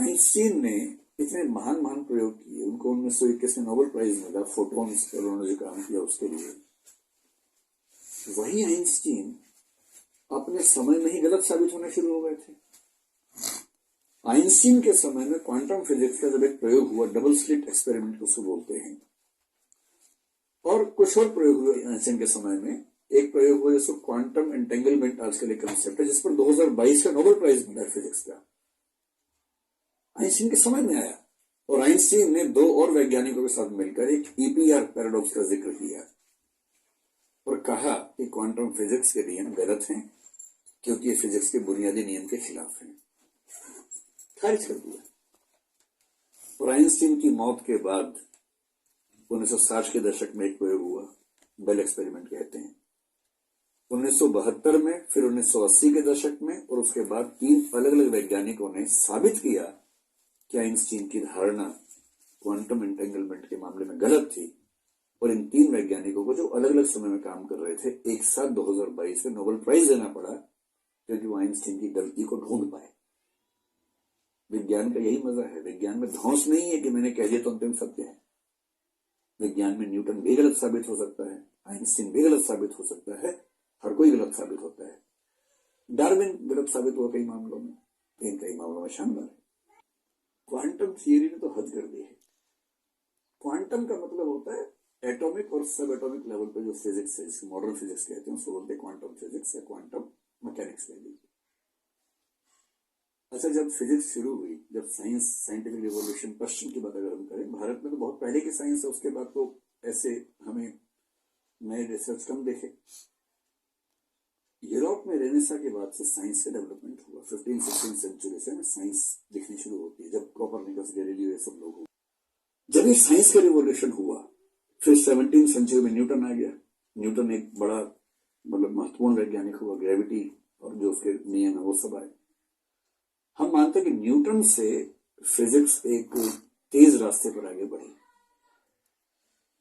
Einstein ने इतने महान महान प्रयोग किए, उनको 1921 में नोबेल प्राइज मिला फोटॉन्स पर उन्होंने जो काम किया उसके लिए। वही आइंस्टीन अपने समय में ही गलत साबित होने शुरू हो गए थे। आइंस्टीन के समय में क्वांटम फिजिक्स का जब एक प्रयोग हुआ, डबल स्लिट एक्सपेरिमेंट उसको बोलते हैं, और कुछ और प्रयोग हुए आइंस्टीन के समय में। एक प्रयोग हुआ जिसको क्वांटम एंटेंगलमेंट आजकल एक कंसेप्ट है, जिस पर 2022 का नोबेल प्राइज मिला फिजिक्स का, आइंस्टीन के समय में आया। और आइंस्टीन ने दो और वैज्ञानिकों के साथ मिलकर एक ईपीआर पैराडॉक्स का जिक्र किया और कहा कि क्वांटम फिजिक्स के नियम गलत हैं क्योंकि ये फिजिक्स के बुनियादी नियम के खिलाफ हैं, खारिज कर दिया। और आइंस्टीन की मौत के बाद 1960 के दशक में एक प्रयोग हुआ, बेल एक्सपेरिमेंट कहते हैं। 1972 में, फिर 1980 के दशक में, और उसके बाद 3 अलग अलग वैज्ञानिकों ने साबित किया कि आइंस्टीन की धारणा क्वांटम एंटेंगलमेंट के मामले में गलत थी। और इन 3 वैज्ञानिकों को, जो अलग अलग समय में काम कर रहे थे, एक साथ 2022 में नोबेल प्राइज देना पड़ा क्योंकि वो आइंस्टीन की गलती को ढूंढ पाए। विज्ञान का यही मजा है। विज्ञान में धौंस नहीं है कि मैंने कह दिया तो अंतिम सत्य है। विज्ञान में न्यूटन भी गलत साबित हो सकता है, आइंस्टीन भी गलत साबित हो सकता है, हर कोई गलत साबित होता है। डार्विन गलत साबित हुआ कई मामलों में, लेकिन कई मामलों में शानदार है। क्वांटम थियरी ने तो हद कर दी है। क्वांटम का मतलब होता है एटॉमिक और सब एटॉमिक लेवल पे जो फिजिक्स है, जिसको मॉडर्न फिजिक्स कहते हैं, उसको बोलते हैं क्वांटम फिजिक्स या क्वांटम मैकेनिक्स कह लीजिए। अच्छा, जब फिजिक्स शुरू हुई, जब साइंटिफिक रिवॉल्यूशन, पश्चिम की बात अगर हम करें, भारत में तो बहुत पहले की साइंस है, उसके बाद तो ऐसे हमें नए रिसर्च कम देखे। यूरोप में रेनेसा के बाद से साइंस का डेवलपमेंट हुआ। 15-16 सेंचुरी से साइंस दिखनी शुरू होती है, जब कोपरनिकस, गैलीलियो, ये सब लोग हुए। जब ये साइंस का रिवॉल्यूशन हुआ, फिर 17 सेंचुरी में न्यूटन आ गया। न्यूटन एक बड़ा महत्वपूर्ण वैज्ञानिक हुआ, ग्रेविटी और जो उसके नियम है वो सब आए। हम मानते हैं कि न्यूटन से फिजिक्स एक तेज रास्ते पर आगे बढ़ी,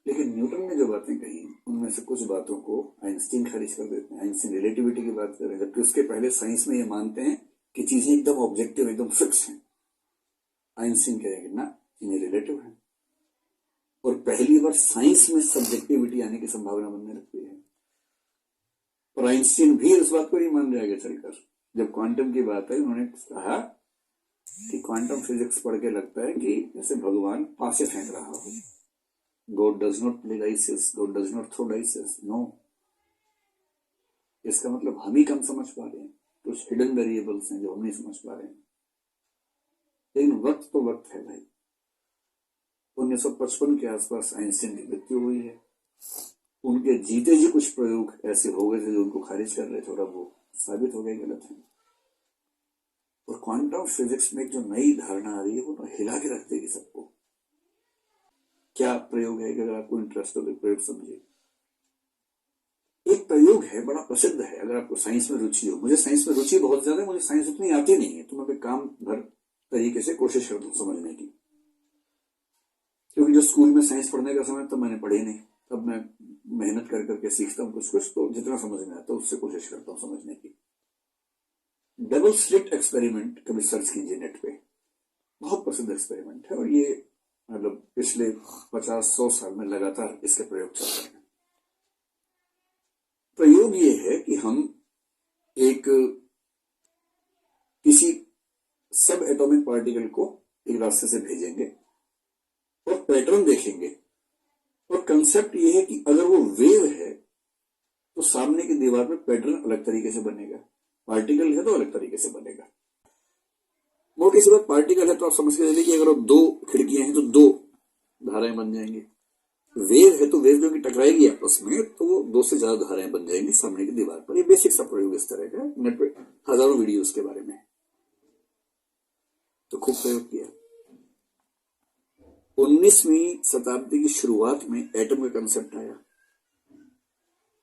लेकिन न्यूटन ने जो बातें कही उनमें से कुछ बातों को आइंस्टीन खारिज कर देते हैं। आइंस्टीन रिलेटिविटी की बात कर रहे हैं, जबकि उसके पहले साइंस में ये मानते हैं कि चीजें एकदम ऑब्जेक्टिव, एकदम फिक्स हैं। आइंस्टीन कहेंगे ना, इन्हें रिलेटिव है। और पहली बार साइंस में सब्जेक्टिविटी आने की संभावना बनने लगती है। और आइंस्टीन भी इस बात को नहीं मान रहे आगे चलकर। जब क्वांटम की बात है, उन्होंने कहा कि क्वांटम फिजिक्स पढ़ के लगता है कि जैसे भगवान पासे फेंक रहा हो। God does not play dices, God does not throw dices, no। इसका मतलब हम ही कम समझ पा रहे हैं, कुछ हिडन वेरिएबल्स हैं जो हम नहीं समझ पा रहे हैं। लेकिन वक्त तो वक्त है भाई। 1955 के आसपास आइंस्टीन की मृत्यु हुई है। उनके जीते जी कुछ प्रयोग ऐसे हो गए थे जो उनको खारिज कर रहे थे, और अब वो साबित हो गए गलत है। और क्वांटम फिजिक्स में जो नई धारणा आ रही है, वो तो हिला के रख देगी सबको। क्या प्रयोग है कि अगर आपको इंटरेस्ट हो तो प्रयोग समझिए। एक प्रयोग है, बड़ा प्रसिद्ध है, अगर आपको साइंस में रुचि हो। मुझे साइंस में रुचि बहुत ज्यादा है, मुझे साइंस उतनी आती नहीं है, तो मैं काम भर तरीके से कोशिश करता हूँ समझने की। क्योंकि जो स्कूल में साइंस पढ़ने का समय, तब मैंने पढ़े नहीं, तब मैं मेहनत कर करके सीखता हूँ कुछ कुछ, तो जितना समझ में आता है उससे कोशिश करता हूँ समझने की। डबल स्लिट एक्सपेरिमेंट कभी सर्च कीजिए नेट पे, बहुत प्रसिद्ध एक्सपेरिमेंट है। और ये मतलब पिछले 50-100 साल में लगातार इसके प्रयोग चल रहे हैं। प्रयोग ये है कि हम एक किसी सब एटॉमिक पार्टिकल को एक रास्ते से भेजेंगे और पैटर्न देखेंगे। और कंसेप्ट ये है कि अगर वो वेव है तो सामने की दीवार पर पैटर्न अलग तरीके से बनेगा, पार्टिकल है तो अलग तरीके से बनेगा। मोटी सी बात, पार्टिकल है तो आप समझ के चलिए कि अगर 2 खिड़कियां हैं तो 2 धाराएं बन जाएंगी। वेव है तो वेव जो कि टकराएगी आपस में, तो वो 2 से ज्यादा धाराएं बन जाएंगी सामने की दीवार पर। ये बेसिक सा प्रयोग इस तरह का, नेट पे हजारों वीडियोस के बारे में, तो खूब प्रयोग किया। 19वीं शताब्दी की शुरुआत में एटम का कंसेप्ट आया।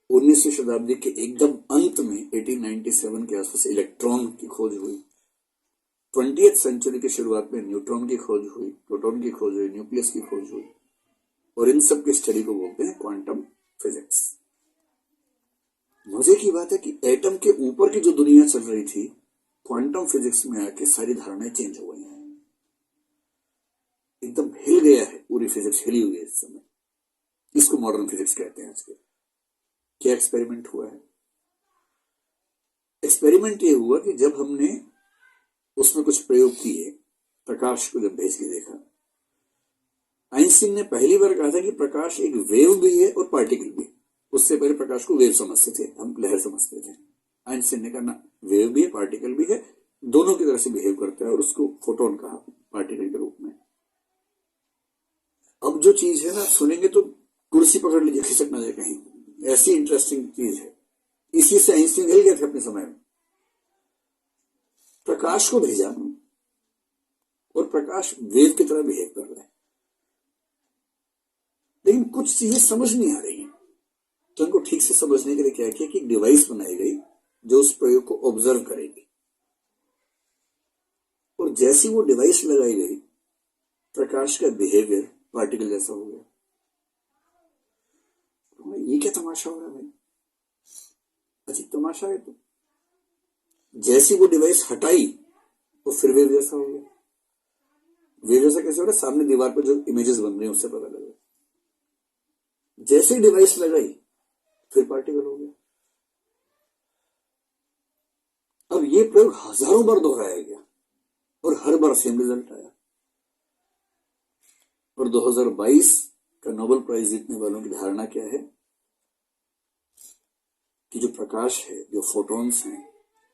19वीं शताब्दी के एकदम अंत में 1897 के आसपास इलेक्ट्रॉन की खोज हुई। 20th सेंचुरी की शुरुआत में न्यूट्रॉन की खोज हुई, प्रोटॉन की खोज हुई, न्यूक्लियस की खोज हुई। और इन सब की स्टडी को बोलते हैं क्वांटम फिजिक्स। मजे की बात है कि एटम के ऊपर की जो दुनिया चल रही थी, क्वांटम फिजिक्स में आके सारी धारणाएं चेंज हो गई हैं। एकदम हिल गया है, पूरी फिजिक्स हिली हुई है इस समय। इसको मॉडर्न फिजिक्स कहते हैं आज के। क्या एक्सपेरिमेंट हुआ है? एक्सपेरिमेंट ये हुआ कि जब हमने उसमें कुछ प्रयोग किए, प्रकाश को जब भेज के देखा, आइंस्टीन ने पहली बार कहा था कि प्रकाश एक वेव भी है और पार्टिकल भी। उससे पहले प्रकाश को वेव समझते थे, हम लहर समझते थे। आइंस्टीन ने कहा ना, वेव भी है पार्टिकल भी है, दोनों की तरह से बिहेव करता है, और उसको फोटोन कहा, पार्टिकल के रूप में। अब जो चीज है ना, सुनेंगे तो कुर्सी पकड़ लीजिए, खिसक ना जाए कहीं, ऐसी इंटरेस्टिंग चीज है। इसी से आइंस्टीन हिल गए थे अपने समय में। प्रकाश को भेजा और प्रकाश वेव की तरह बिहेव कर रहा है, लेकिन कुछ चीजें समझ नहीं आ रही हैं। तो उनको ठीक से समझने के लिए क्या किया कि एक डिवाइस बनाई गई जो उस प्रयोग को ऑब्जर्व करेगी। और जैसी वो डिवाइस लगाई गई, प्रकाश का बिहेवियर पार्टिकल जैसा हो गया। तो ये क्या तमाशा हो रहा है भाई? अजीब तमाशा है। तो जैसी वो डिवाइस हटाई तो फिर वेव जैसा हो गया। वेव जैसा कैसे हो रहा है? सामने दीवार पर जो इमेजेस बन रही हैं उससे पता लगा। जैसे ही डिवाइस लगाई फिर पार्टिकल हो गया। अब ये प्रयोग हजारों बार दोहराया गया और हर बार सेम रिजल्ट आया। और 2022 का नोबेल प्राइज जीतने वालों की धारणा क्या है कि जो प्रकाश है, जो फोटॉन्स हैं,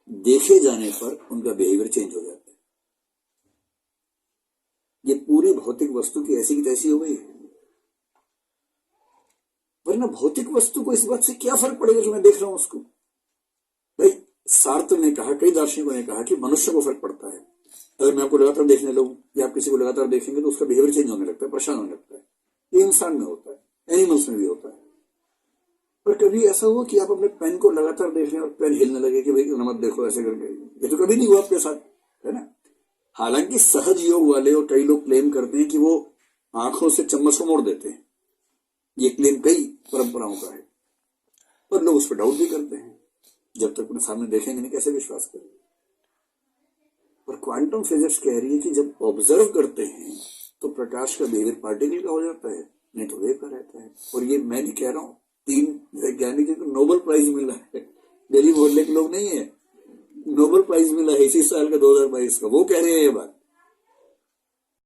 देखे जाने पर उनका बिहेवियर चेंज हो जाता है। ये पूरी भौतिक वस्तु की ऐसी की तैसी हो गई। वरना भौतिक वस्तु को इस बात से क्या फर्क पड़ेगा कि मैं देख रहा हूं उसको? भाई सार्त्र ने कहा, कई दार्शनिकों ने कहा कि मनुष्य को फर्क पड़ता है। अगर मैं आपको लगातार देखने लगूं या आप किसी को लगातार देखेंगे तो उसका बिहेवियर चेंज होने लगता है, परेशान होने लगता है। ये इंसान में होता है, एनिमल्स में भी होता है। पर कभी ऐसा हुआ कि आप अपने पेन को लगातार देख रहे हैं और पेन हिलने लगे कि भाई मत देखो ऐसे करके? ये तो कभी नहीं हुआ आपके साथ, है ना? हालांकि सहज योग वाले और कई लोग क्लेम करते हैं कि वो आंखों से चम्मच को मोड़ देते हैं। ये क्लेम कई परंपराओं का है, पर लोग उस पर डाउट भी करते हैं। जब तक अपने सामने देखेंगे नहीं कैसे विश्वास करें? और क्वांटम फिजिक्स कह रही है कि जब ऑब्जर्व करते हैं तो प्रकाश का बिहेवियर पार्टिकल का हो जाता है, नहीं तो वेव का रहता है। और ये मैं नहीं कह रहा हूं, 3 वैज्ञानिक को नोबेल प्राइज मिला है, दिल्ली मोहल्ले के लोग नहीं है। नोबेल प्राइज मिला है इसी साल का 2022 का, वो कह रहे हैं ये बात।